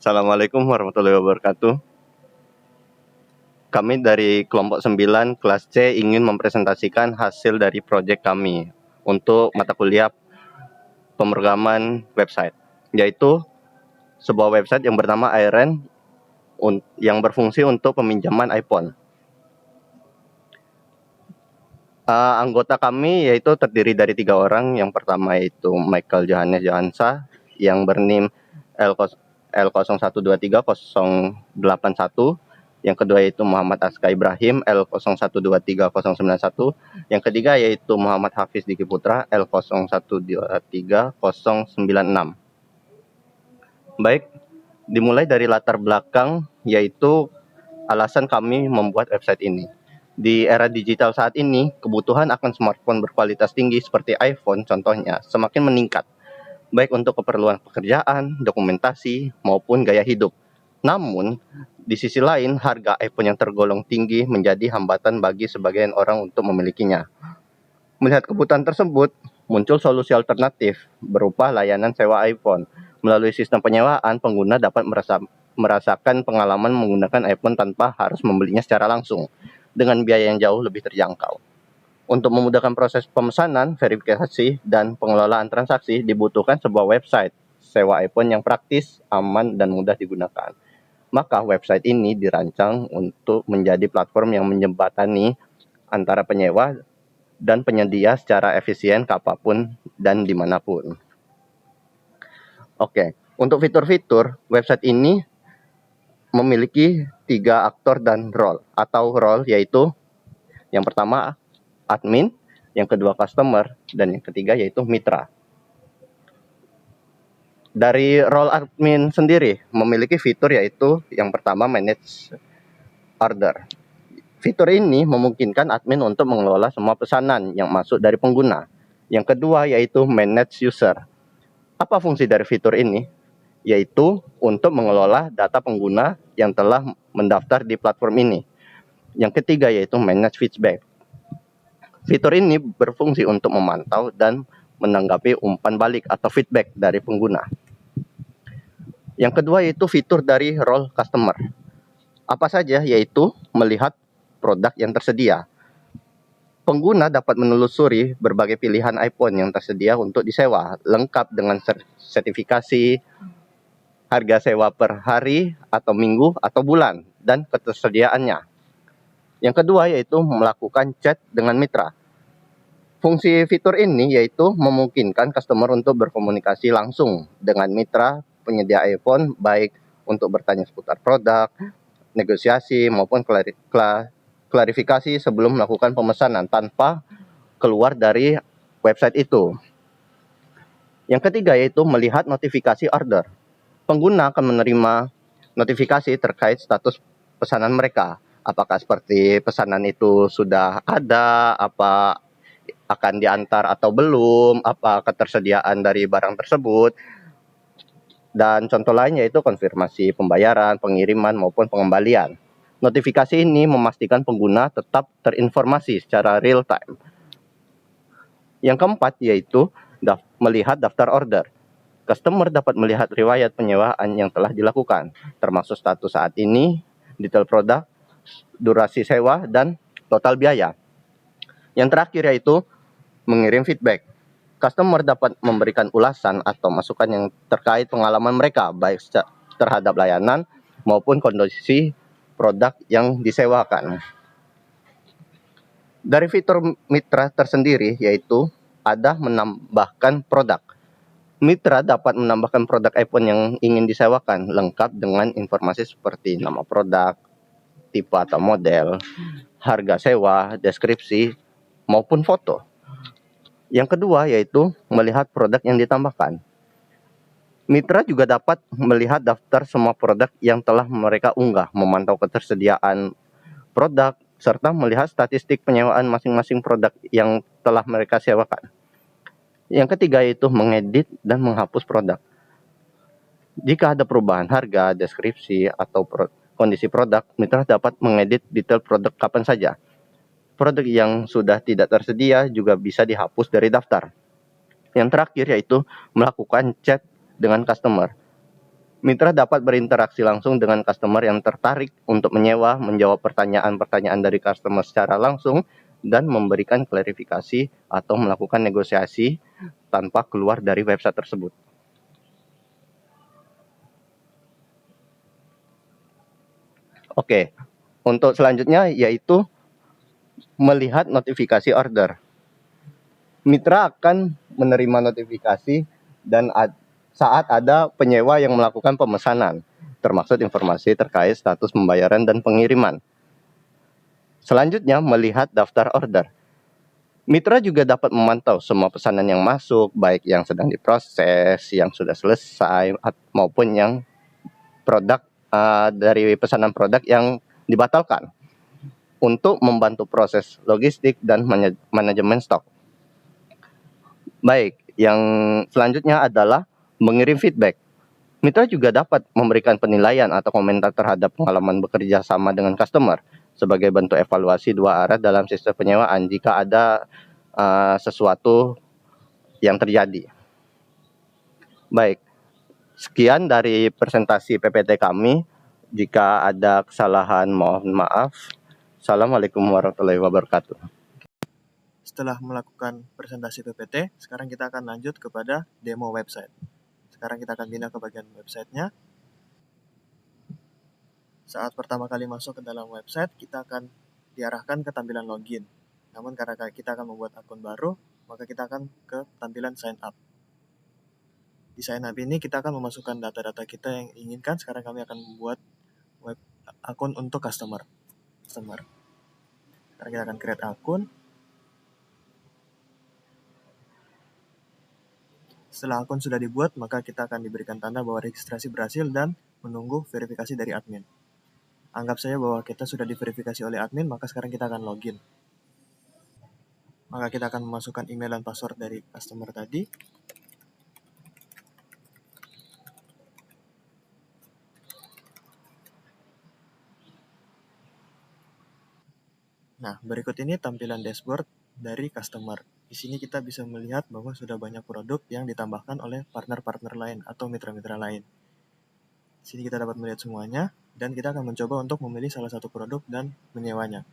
Assalamualaikum warahmatullahi wabarakatuh. Kami dari kelompok 9 kelas C ingin mempresentasikan hasil dari proyek kami untuk mata kuliah pemrograman website, yaitu sebuah website yang bernama iRent yang berfungsi untuk peminjaman iPhone. Anggota kami yaitu terdiri dari 3 orang. Yang pertama yaitu Michael Johannes Johansa yang bernim L01230081. Yang kedua yaitu Muhammad Aska Ibrahim L01230091. Yang ketiga yaitu Muhammad Hafiz Diki Putra L01230096. Baik, dimulai dari latar belakang yaitu alasan kami membuat website ini. Di era digital saat ini, kebutuhan akan smartphone berkualitas tinggi seperti iPhone contohnya semakin meningkat, baik untuk keperluan pekerjaan, dokumentasi, maupun gaya hidup. Namun, di sisi lain, harga iPhone yang tergolong tinggi menjadi hambatan bagi sebagian orang untuk memilikinya. Melihat kebutuhan tersebut, muncul solusi alternatif berupa layanan sewa iPhone. Melalui sistem penyewaan, pengguna dapat merasakan pengalaman menggunakan iPhone tanpa harus membelinya secara langsung, dengan biaya yang jauh lebih terjangkau. Untuk memudahkan proses pemesanan, verifikasi, dan pengelolaan transaksi, dibutuhkan sebuah website sewa iPhone yang praktis, aman, dan mudah digunakan. Maka website ini dirancang untuk menjadi platform yang menjembatani antara penyewa dan penyedia secara efisien kapanpun dan dimanapun. Oke, untuk fitur-fitur, website ini memiliki 3 aktor dan role, atau role yaitu yang pertama admin, yang kedua customer, dan yang ketiga yaitu mitra. Dari role admin sendiri memiliki fitur yaitu yang pertama manage order. Fitur ini memungkinkan admin untuk mengelola semua pesanan yang masuk dari pengguna. Yang kedua yaitu manage user. Apa fungsi dari fitur ini? Yaitu untuk mengelola data pengguna yang telah mendaftar di platform ini. Yang ketiga yaitu manage feedback. Fitur ini berfungsi untuk memantau dan menanggapi umpan balik atau feedback dari pengguna. Yang kedua yaitu fitur dari role customer. Apa saja? Yaitu melihat produk yang tersedia. Pengguna dapat menelusuri berbagai pilihan iPhone yang tersedia untuk disewa, lengkap dengan sertifikasi, harga sewa per hari atau minggu atau bulan, dan ketersediaannya. Yang kedua yaitu melakukan chat dengan mitra. Fungsi fitur ini yaitu memungkinkan customer untuk berkomunikasi langsung dengan mitra penyedia iPhone, baik untuk bertanya seputar produk, negosiasi, maupun klarifikasi sebelum melakukan pemesanan tanpa keluar dari website itu. Yang ketiga yaitu melihat notifikasi order. Pengguna akan menerima notifikasi terkait status pesanan mereka. Apakah seperti pesanan itu sudah ada, apa akan diantar atau belum, apa ketersediaan dari barang tersebut. Dan contoh lain yaitu konfirmasi pembayaran, pengiriman, maupun pengembalian. Notifikasi ini memastikan pengguna tetap terinformasi secara real time. Yang keempat yaitu melihat daftar order. Customer dapat melihat riwayat penyewaan yang telah dilakukan, termasuk status saat ini, detail produk, durasi sewa, dan total biaya. Yang terakhir yaitu mengirim feedback. Customer dapat memberikan ulasan atau masukan yang terkait pengalaman mereka, baik terhadap layanan maupun kondisi produk yang disewakan. Dari fitur mitra tersendiri yaitu ada menambahkan produk. Mitra dapat menambahkan produk iPhone yang ingin disewakan, lengkap dengan informasi seperti nama produk, tipe atau model, harga sewa, deskripsi, maupun foto. Yang kedua yaitu melihat produk yang ditambahkan. Mitra juga dapat melihat daftar semua produk yang telah mereka unggah, memantau ketersediaan produk, serta melihat statistik penyewaan masing-masing produk yang telah mereka sewakan. Yang ketiga yaitu mengedit dan menghapus produk. Jika ada perubahan harga, deskripsi, atau kondisi produk, mitra dapat mengedit detail produk kapan saja. Produk yang sudah tidak tersedia juga bisa dihapus dari daftar. Yang terakhir yaitu melakukan chat dengan customer. Mitra dapat berinteraksi langsung dengan customer yang tertarik untuk menyewa, menjawab pertanyaan-pertanyaan dari customer secara langsung, dan memberikan klarifikasi atau melakukan negosiasi tanpa keluar dari website tersebut. Oke, untuk selanjutnya yaitu melihat notifikasi order. Mitra akan menerima notifikasi dan saat ada penyewa yang melakukan pemesanan, termasuk informasi terkait status pembayaran dan pengiriman. Selanjutnya, melihat daftar order. Mitra juga dapat memantau semua pesanan yang masuk, baik yang sedang diproses, yang sudah selesai, maupun yang produk dari pesanan produk yang dibatalkan untuk membantu proses logistik dan manajemen stok. Baik, yang selanjutnya adalah mengirim feedback. Mitra juga dapat memberikan penilaian atau komentar terhadap pengalaman bekerja sama dengan customer sebagai bentuk evaluasi dua arah dalam sistem penyewaan jika ada sesuatu yang terjadi. Baik, sekian dari presentasi PPT kami. Jika ada kesalahan, mohon maaf. Assalamualaikum warahmatullahi wabarakatuh. Setelah melakukan presentasi PPT, sekarang kita akan lanjut kepada demo website. Sekarang kita akan pindah ke bagian websitenya. Saat pertama kali masuk ke dalam website, kita akan diarahkan ke tampilan login. Namun karena kita akan membuat akun baru, maka kita akan ke tampilan sign up. Di sign up ini kita akan memasukkan data-data kita yang inginkan. Sekarang kami akan membuat akun untuk customer. Sekarang kita akan create akun. Setelah akun sudah dibuat, maka kita akan diberikan tanda bahwa registrasi berhasil dan menunggu verifikasi dari admin. Anggap saja bahwa kita sudah diverifikasi oleh admin, maka sekarang kita akan login. Maka kita akan memasukkan email dan password dari customer tadi. Nah, berikut ini tampilan dashboard dari customer. Di sini kita bisa melihat bahwa sudah banyak produk yang ditambahkan oleh partner-partner lain atau mitra-mitra lain. Di sini kita dapat melihat semuanya, dan kita akan mencoba untuk memilih salah satu produk dan menyewanya.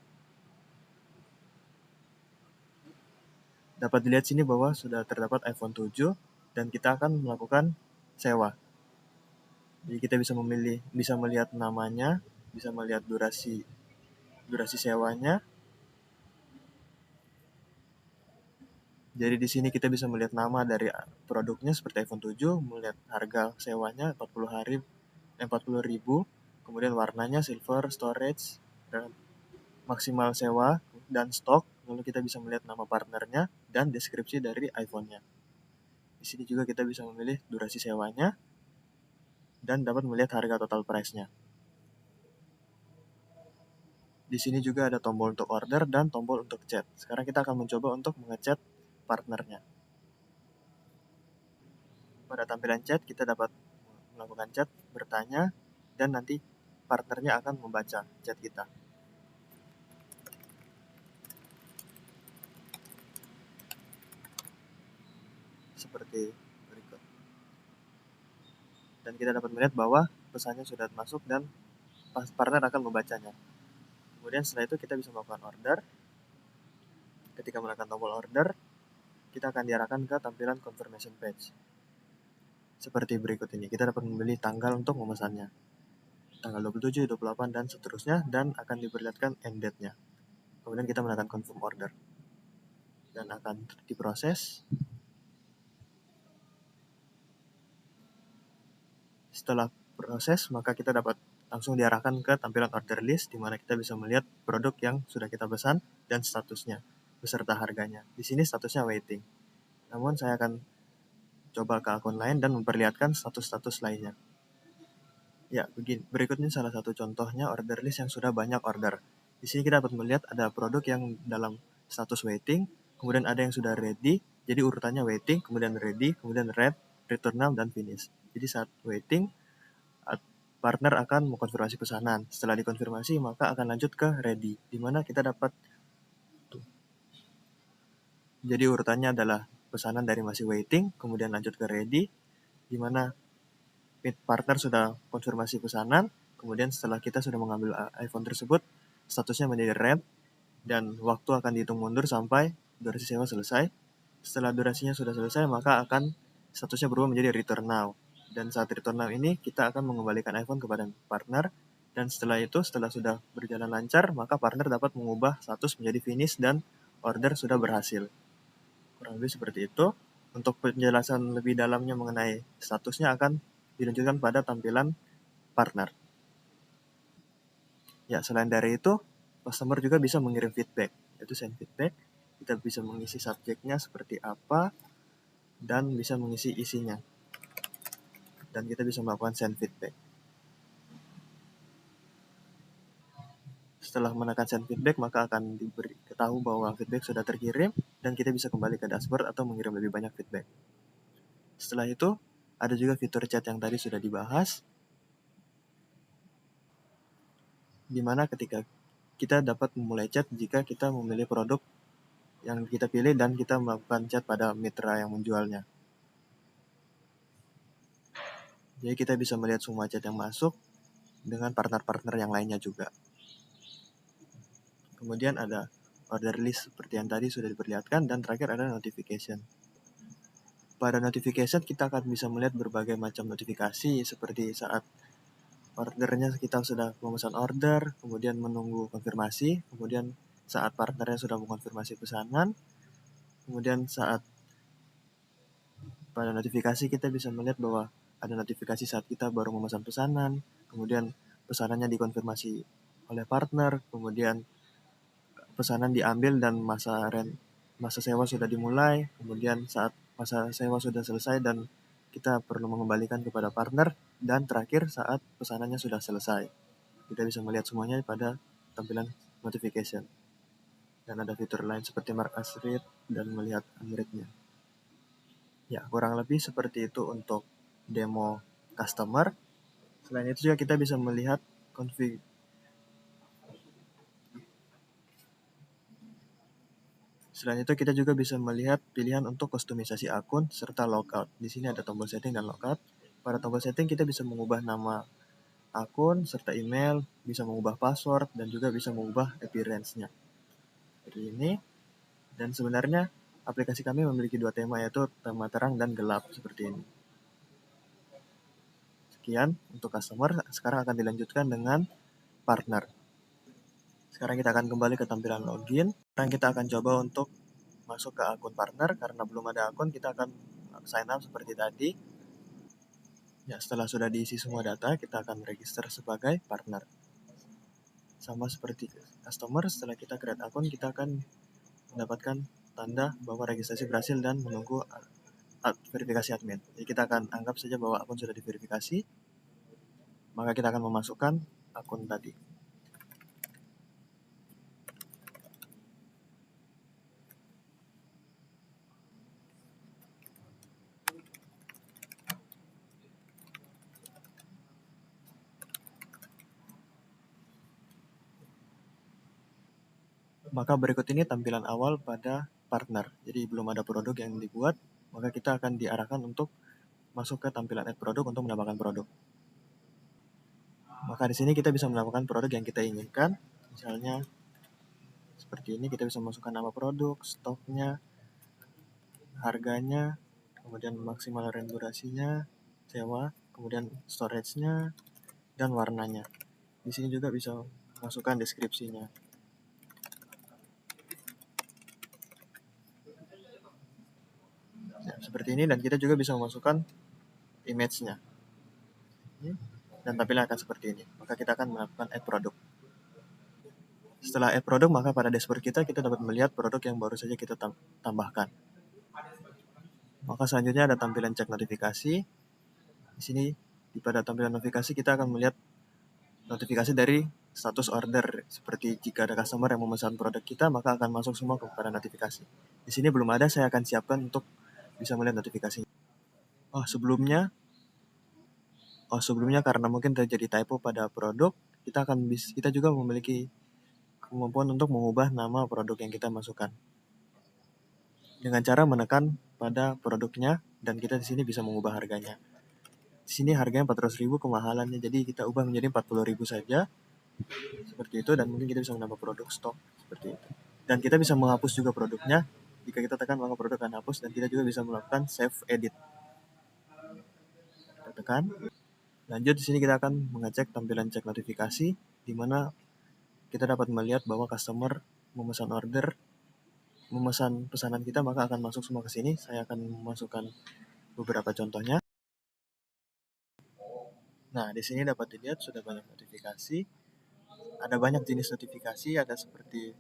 Dapat dilihat sini bahwa sudah terdapat iPhone 7 dan kita akan melakukan sewa. Jadi kita bisa melihat namanya, bisa melihat durasi sewanya. Jadi di sini kita bisa melihat nama dari produknya seperti iPhone 7, melihat harga sewanya 40.000, kemudian warnanya silver, storage, dan maksimal sewa dan stok. Lalu kita bisa melihat nama partnernya dan deskripsi dari iPhone-nya. Di sini juga kita bisa memilih durasi sewanya dan dapat melihat harga total price-nya. Di sini juga ada tombol untuk order dan tombol untuk chat. Sekarang kita akan mencoba untuk mengechat partnernya. Pada tampilan chat, kita dapat melakukan chat, bertanya, dan nanti partnernya akan membaca chat kita. Seperti berikut. Dan kita dapat melihat bahwa pesannya sudah masuk dan partner akan membacanya. Kemudian setelah itu kita bisa melakukan order. Ketika menekan tombol order, kita akan diarahkan ke tampilan confirmation page. Seperti berikut ini, kita dapat memilih tanggal untuk memesannya. Tanggal 27, 28, dan seterusnya, dan akan diperlihatkan end date-nya. Kemudian kita menekan confirm order. Dan akan diproses. Setelah proses, maka kita dapat langsung diarahkan ke tampilan order list, di mana kita bisa melihat produk yang sudah kita pesan dan statusnya, beserta harganya. Di sini statusnya waiting. Namun saya akan coba ke akun lain dan memperlihatkan status-status lainnya. Ya, berikutnya salah satu contohnya order list yang sudah banyak order. Di sini kita dapat melihat ada produk yang dalam status waiting, kemudian ada yang sudah ready, jadi urutannya waiting, kemudian ready, kemudian red, return now, dan finish. Jadi saat waiting, partner akan mengkonfirmasi pesanan. Setelah dikonfirmasi, maka akan lanjut ke ready, di mana kita dapat jadi urutannya adalah pesanan dari masih waiting, kemudian lanjut ke ready, di mana partner sudah konfirmasi pesanan, kemudian setelah kita sudah mengambil iPhone tersebut, statusnya menjadi red, dan waktu akan dihitung mundur sampai durasi sewa selesai. Setelah durasinya sudah selesai, maka akan statusnya berubah menjadi return now. Dan saat return now ini, kita akan mengembalikan iPhone kepada partner, dan setelah itu, setelah sudah berjalan lancar, maka partner dapat mengubah status menjadi finish dan order sudah berhasil. Kurang lebih seperti itu. Untuk penjelasan lebih dalamnya mengenai statusnya akan dilanjutkan pada tampilan partner. Ya, selain dari itu, customer juga bisa mengirim feedback, yaitu send feedback. Kita bisa mengisi subjeknya seperti apa, dan bisa mengisi isinya. Dan kita bisa melakukan send feedback. Setelah menekan send feedback, maka akan ketahui bahwa feedback sudah terkirim, dan kita bisa kembali ke dashboard atau mengirim lebih banyak feedback. Setelah itu, ada juga fitur chat yang tadi sudah dibahas, di mana ketika kita dapat memulai chat jika kita memilih produk yang kita pilih dan kita melakukan chat pada mitra yang menjualnya. Jadi kita bisa melihat semua chat yang masuk dengan partner-partner yang lainnya juga. Kemudian ada order list seperti yang tadi sudah diperlihatkan, dan terakhir ada notification. Pada notification kita akan bisa melihat berbagai macam notifikasi seperti saat ordernya kita sudah memesan order, kemudian menunggu konfirmasi, kemudian saat partnernya sudah mengkonfirmasi pesanan, kemudian saat pada notifikasi kita bisa melihat bahwa ada notifikasi saat kita baru memesan pesanan, kemudian pesanannya dikonfirmasi oleh partner, kemudian pesanan diambil dan masa sewa sudah dimulai, kemudian saat masa sewa sudah selesai dan kita perlu mengembalikan kepada partner, dan terakhir saat pesanannya sudah selesai. Kita bisa melihat semuanya pada tampilan notification. Dan ada fitur lain seperti mark as read dan melihat unread-nya. Ya, kurang lebih seperti itu untuk demo customer. Selain itu juga kita bisa melihat Selain itu kita juga bisa melihat pilihan untuk kustomisasi akun serta logout. Di sini ada tombol setting dan logout. Pada tombol setting kita bisa mengubah nama akun serta email, bisa mengubah password, dan juga bisa mengubah appearance-nya. Seperti ini. Dan sebenarnya aplikasi kami memiliki dua tema, yaitu tema terang dan gelap seperti ini. Sekian untuk customer. Sekarang akan dilanjutkan dengan partner. Sekarang kita akan kembali ke tampilan login. Sekarang kita akan coba untuk masuk ke akun partner. Karena belum ada akun, kita akan sign up seperti tadi. Ya, setelah sudah diisi semua data, kita akan register sebagai partner. Sama seperti customer, setelah kita create akun, kita akan mendapatkan tanda bahwa registrasi berhasil dan menunggu verifikasi admin. Jadi kita akan anggap saja bahwa akun sudah diverifikasi, maka kita akan memasukkan akun tadi. Maka berikut ini tampilan awal pada partner. Jadi belum ada produk yang dibuat, maka kita akan diarahkan untuk masuk ke tampilan add produk untuk mendapatkan produk. Maka di sini kita bisa mendapatkan produk yang kita inginkan. Misalnya seperti ini, kita bisa masukkan nama produk, stoknya, harganya, kemudian maksimal rent durasinya, sewa, kemudian storage-nya, dan warnanya. Di sini juga bisa masukkan deskripsinya. Ya, seperti ini, dan kita juga bisa memasukkan image-nya. Dan tampilan akan seperti ini. Maka kita akan melakukan add produk. Setelah add produk, maka pada dashboard kita dapat melihat produk yang baru saja kita tambahkan. Maka selanjutnya ada tampilan cek notifikasi. Di sini pada tampilan notifikasi kita akan melihat notifikasi dari status order. Seperti jika ada customer yang memesan produk kita, maka akan masuk semua kepada notifikasi. Di sini belum ada, saya akan siapkan untuk bisa melihat notifikasinya. Sebelumnya karena mungkin terjadi typo pada produk, kita juga memiliki kemampuan untuk mengubah nama produk yang kita masukkan dengan cara menekan pada produknya, dan kita di sini bisa mengubah harganya. Di sini harganya 400.000 kemahalannya, jadi kita ubah menjadi 40.000 saja, seperti itu, dan mungkin kita bisa menambah produk stok seperti itu. Dan kita bisa menghapus juga produknya. Jika kita tekan maka produk akan hapus, dan kita juga bisa melakukan save edit. Kita tekan. Lanjut, di sini kita akan mengecek tampilan cek notifikasi, di mana kita dapat melihat bahwa customer memesan pesanan kita, maka akan masuk semua ke sini. Saya akan memasukkan beberapa contohnya. Nah, di sini dapat dilihat sudah banyak notifikasi. Ada banyak jenis notifikasi, ada seperti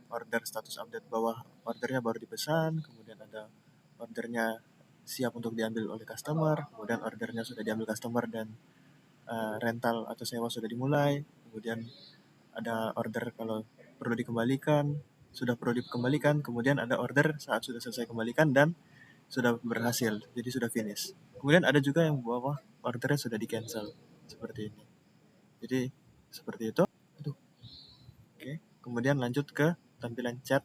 order status update bawah, ordernya baru dipesan, kemudian ada ordernya siap untuk diambil oleh customer, kemudian ordernya sudah diambil customer dan rental atau sewa sudah dimulai, kemudian ada order kalau perlu dikembalikan, sudah perlu dikembalikan, kemudian ada order saat sudah selesai kembalikan dan sudah berhasil, jadi sudah finish. Kemudian ada juga yang bawah ordernya sudah di cancel, seperti ini. Jadi seperti itu. Oke, kemudian lanjut ke tampilan chat.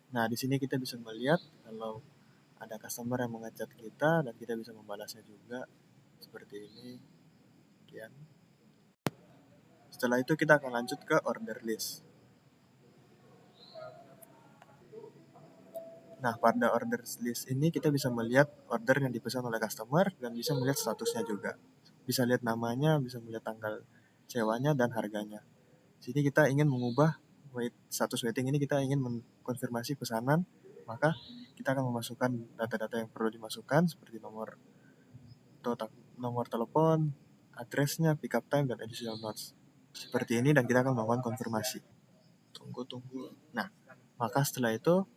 Nah, di sini kita bisa melihat kalau ada customer yang mengechat kita dan kita bisa membalasnya juga seperti ini. Sekian. Setelah itu kita akan lanjut ke order list. Nah, pada order list ini kita bisa melihat order yang dipesan oleh customer dan bisa melihat statusnya juga. Bisa lihat namanya, bisa melihat tanggal sewanya dan harganya. Sini kita ingin mengubah status waiting ini, kita ingin mengkonfirmasi pesanan, maka kita akan memasukkan data-data yang perlu dimasukkan seperti nomor telepon, addressnya, pick up time, dan additional notes. Seperti ini, dan kita akan melakukan konfirmasi. Tunggu. Nah, maka setelah itu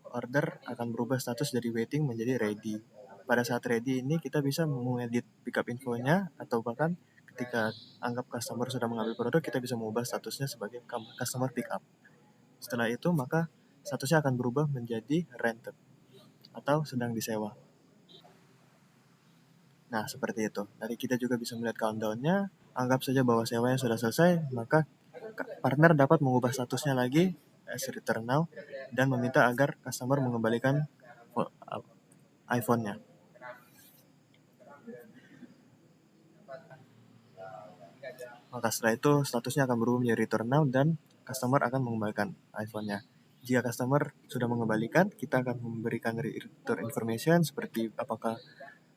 order akan berubah status dari waiting menjadi ready. Pada saat ready ini kita bisa mengedit pick up infonya, atau bahkan ketika anggap customer sudah mengambil produk, kita bisa mengubah statusnya sebagai customer pick up. Setelah itu maka statusnya akan berubah menjadi rented atau sedang disewa. Nah, seperti itu. Nanti kita juga bisa melihat countdown-nya. Anggap saja bahwa sewanya sudah selesai, maka partner dapat mengubah statusnya lagi as return now dan meminta agar customer mengembalikan iPhone-nya. Maka setelah itu statusnya akan berubah menjadi return now dan customer akan mengembalikan iPhone-nya. Jika customer sudah mengembalikan, kita akan memberikan return information seperti apakah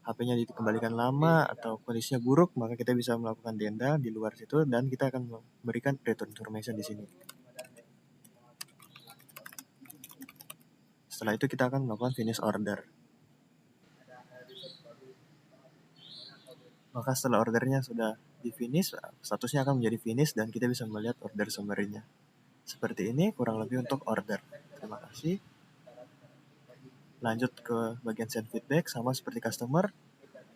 HP-nya dikembalikan lama atau kondisinya buruk, maka kita bisa melakukan denda di luar situ dan kita akan memberikan return information di sini. Setelah itu kita akan melakukan finish order. Maka setelah ordernya sudah di finish, statusnya akan menjadi finish dan kita bisa melihat order summary-nya. Seperti ini kurang lebih untuk order. Terima kasih. Lanjut ke bagian send feedback, sama seperti customer,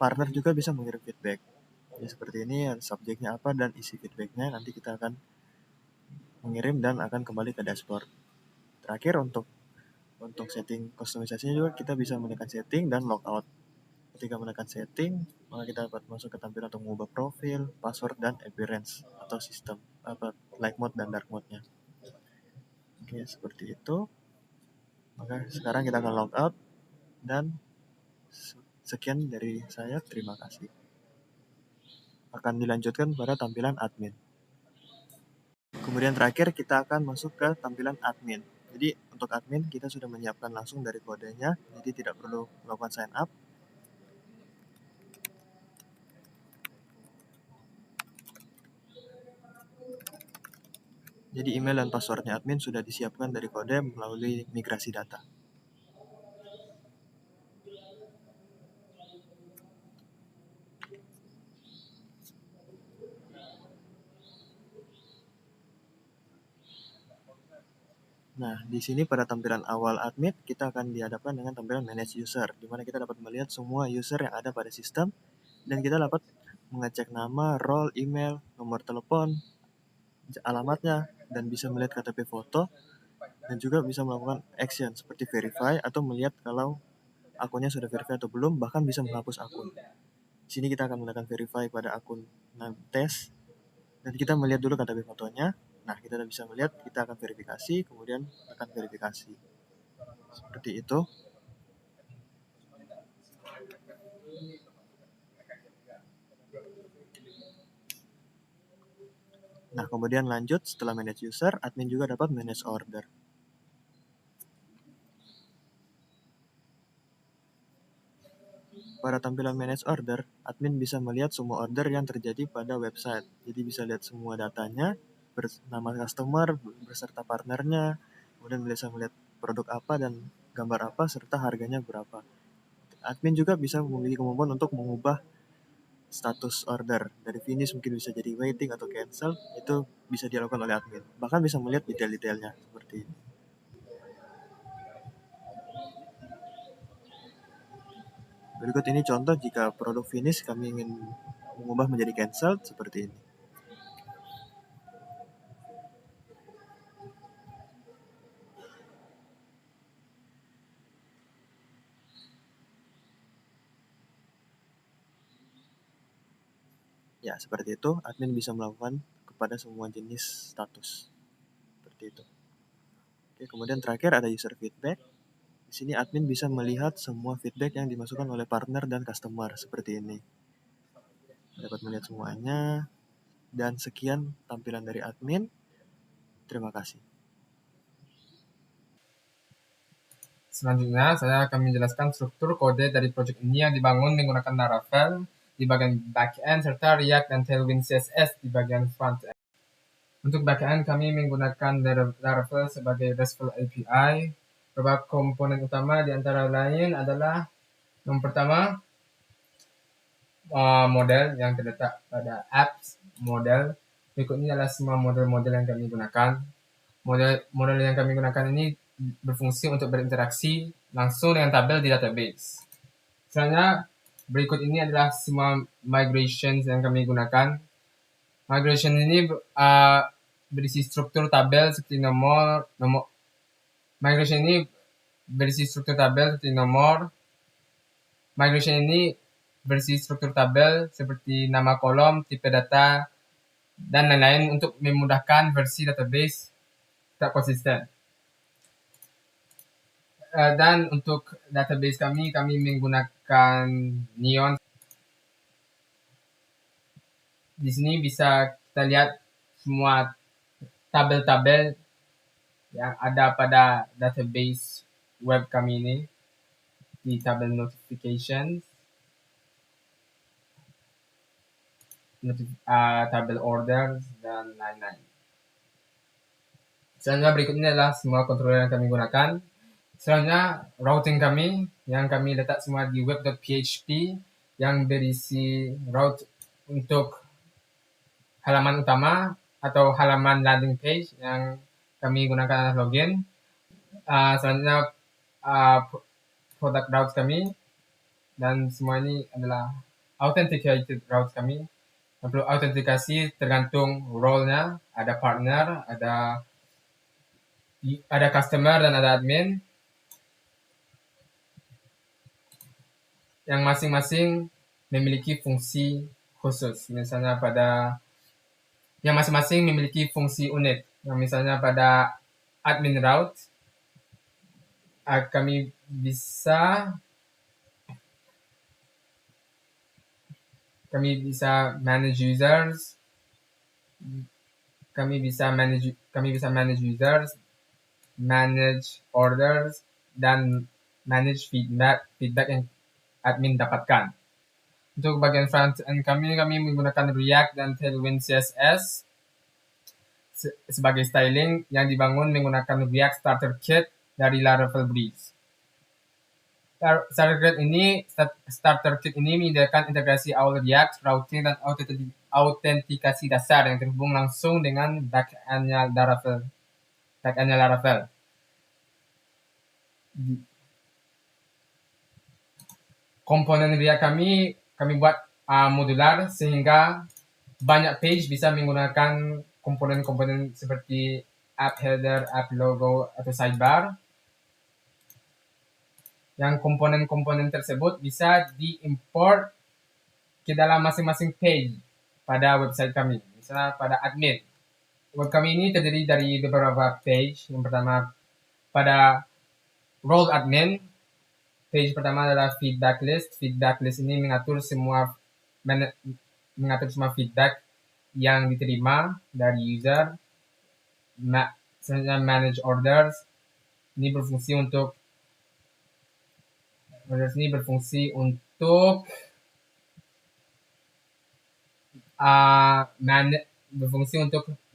partner juga bisa mengirim feedback. Jadi seperti ini, subjeknya apa dan isi feedbacknya nanti kita akan mengirim dan akan kembali ke dashboard. Terakhir untuk setting customisasinya juga kita bisa menekan setting dan logout. Ketika menekan setting, maka kita dapat masuk ke tampilan untuk mengubah profil, password, dan appearance atau sistem light mode dan dark mode-nya. Oke, seperti itu. Maka sekarang kita akan logout dan sekian dari saya. Terima kasih. Akan dilanjutkan pada tampilan admin. Kemudian terakhir kita akan masuk ke tampilan admin. Jadi untuk admin kita sudah menyiapkan langsung dari kodenya, jadi tidak perlu melakukan sign up. Jadi email dan passwordnya admin sudah disiapkan dari kode melalui migrasi data. Nah, di sini pada tampilan awal admin, kita akan dihadapkan dengan tampilan manage user, di mana kita dapat melihat semua user yang ada pada sistem, dan kita dapat mengecek nama, role, email, nomor telepon, alamatnya, dan bisa melihat KTP foto, dan juga bisa melakukan action seperti verify atau melihat kalau akunnya sudah verify atau belum, bahkan bisa menghapus akun. Di sini kita akan menekan verify pada akun tes, dan kita melihat dulu KTP fotonya. Nah, kita bisa melihat, kita akan verifikasi, kemudian tekan verifikasi. Seperti itu. Nah, kemudian lanjut setelah manage user, admin juga dapat manage order. Pada tampilan manage order, admin bisa melihat semua order yang terjadi pada website. Jadi bisa lihat semua datanya, nama customer, beserta partnernya, kemudian bisa melihat produk apa dan gambar apa, serta harganya berapa. Admin juga bisa memiliki kemampuan untuk mengubah status order. Dari finish mungkin bisa jadi waiting atau cancel, itu bisa dilakukan oleh admin. Bahkan bisa melihat detail-detailnya seperti ini. Berikut ini contoh jika produk finish kami ingin mengubah menjadi cancel seperti ini. Ya, seperti itu, admin bisa melakukan kepada semua jenis status. Seperti itu. Oke, kemudian terakhir ada user feedback. Di sini admin bisa melihat semua feedback yang dimasukkan oleh partner dan customer seperti ini. Dapat melihat semuanya. Dan sekian tampilan dari admin. Terima kasih. Selanjutnya, saya akan menjelaskan struktur kode dari project ini yang dibangun menggunakan Laravel di bagian backend serta React dan Tailwind CSS di bagian frontend. Untuk backend, kami menggunakan Laravel sebagai RESTful API. Beberapa komponen utama di antara lain adalah yang pertama, model yang terletak pada apps model. Berikutnya adalah semua model-model yang kami gunakan. Model yang kami gunakan ini berfungsi untuk berinteraksi langsung dengan tabel di database. Selanjutnya, berikut ini adalah semua migrations yang kami gunakan. Migration ini berisi struktur tabel seperti nomor. Migration ini berisi struktur tabel seperti nomor. Migration ini berisi struktur tabel seperti nama kolom, tipe data, dan lain-lain untuk memudahkan versi database tetap konsisten. Dan untuk database kami menggunakan Neon. Di sini bisa kita lihat semua tabel-tabel yang ada pada database web kami ini di tabel notifications, tabel orders, dan lain-lain. Selanjutnya berikutnya adalah semua controller yang kami gunakan. Selanjutnya routing kami yang kami letak semua di web.php yang berisi route untuk halaman utama atau halaman landing page yang kami gunakan adalah login. Selanjutnya product routes kami, dan semua ini adalah authenticated routes kami. Untuk autentikasi tergantung role-nya, ada partner, ada customer, dan ada admin yang masing-masing memiliki fungsi khusus. Misalnya yang masing-masing memiliki fungsi unik. Yang misalnya pada admin route, kami bisa manage users, kami bisa manage users, manage orders, dan manage feedback yang admin dapatkan. Untuk bagian front end kami menggunakan React dan Tailwind CSS sebagai styling yang dibangun menggunakan React Starter Kit dari Laravel Breeze. Starter Kit ini menyediakan integrasi awal React, routing, dan autentikasi dasar yang terhubung langsung dengan backend-nya Laravel. Komponen React kami buat modular sehingga banyak page bisa menggunakan komponen-komponen seperti app header, app logo, atau sidebar. Yang komponen-komponen tersebut bisa diimport ke dalam masing-masing page pada website kami. Misalnya pada admin. Web kami ini terdiri dari beberapa page. Yang pertama pada role admin. Page pertama adalah feedback list. Feedback list ini mengatur semua feedback yang diterima dari user. Selanjutnya manage orders. Ini berfungsi untuk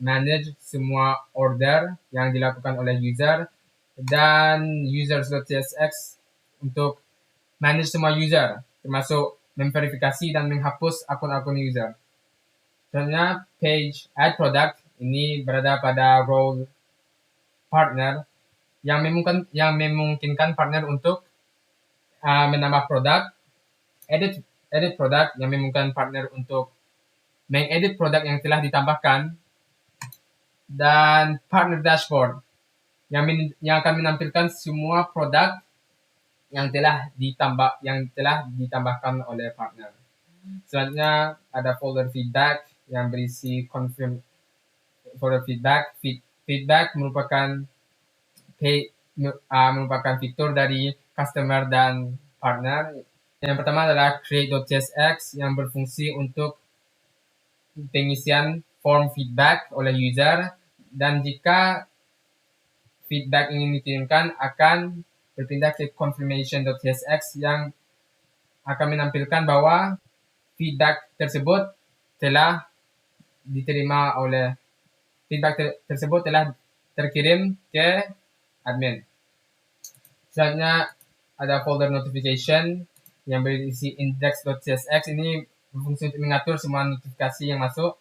manage semua order yang dilakukan oleh user, dan users.tsx untuk manage semua user, termasuk memverifikasi dan menghapus akun-akun user. Selanjutnya page add product ini berada pada role partner yang memungkinkan partner untuk menambah produk, edit produk yang memungkinkan partner untuk mengedit produk yang telah ditambahkan, dan partner dashboard yang akan menampilkan semua produk yang telah ditambahkan oleh partner. Selanjutnya ada folder feedback yang berisi folder feedback. Feedback merupakan fitur dari customer dan partner. Yang pertama adalah create.tsx yang berfungsi untuk pengisian form feedback oleh user, dan jika feedback ingin dikirimkan akan berpindah ke confirmation.tsx yang akan menampilkan bahwa feedback tersebut telah terkirim ke admin. Selanjutnya ada folder notification yang berisi index.tsx. Ini berfungsi untuk mengatur semua notifikasi yang masuk.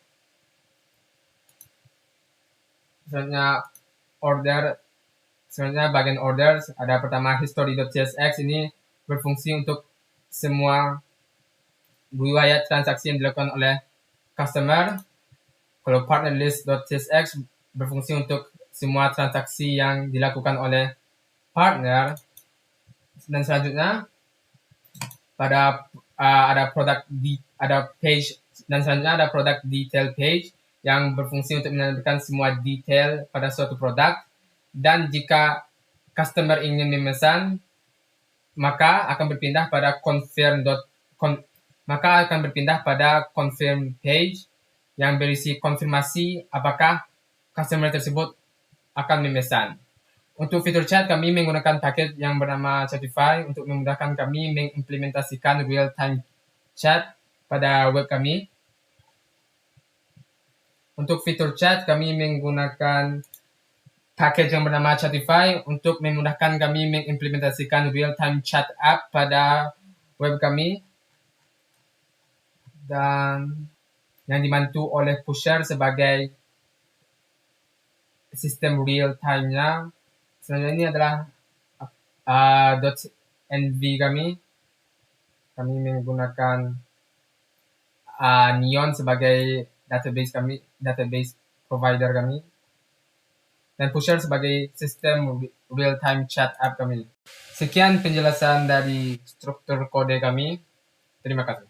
Selanjutnya bagian orders, ada pertama history.tsx. Ini berfungsi untuk semua riwayat transaksi yang dilakukan oleh customer. Kalau partner list.tsx berfungsi untuk semua transaksi yang dilakukan oleh partner. Dan selanjutnya ada product detail page yang berfungsi untuk menampilkan semua detail pada suatu produk, dan jika customer ingin memesan maka akan berpindah pada confirm page yang berisi konfirmasi apakah customer tersebut akan memesan. Untuk fitur chat, kami menggunakan paket yang bernama Chatify untuk memudahkan kami mengimplementasikan real-time chat pada web kami. Untuk fitur chat, kami menggunakan paket yang bernama Chatify untuk memudahkan kami mengimplementasikan real-time chat app pada web kami, dan yang dibantu oleh Pusher sebagai sistem real-time-nya. Selanjutnya ini adalah .env kami. Kami menggunakan Neon sebagai database provider kami, dan Pusher sebagai sistem real-time chat app kami. Sekian penjelasan dari struktur kode kami. Terima kasih.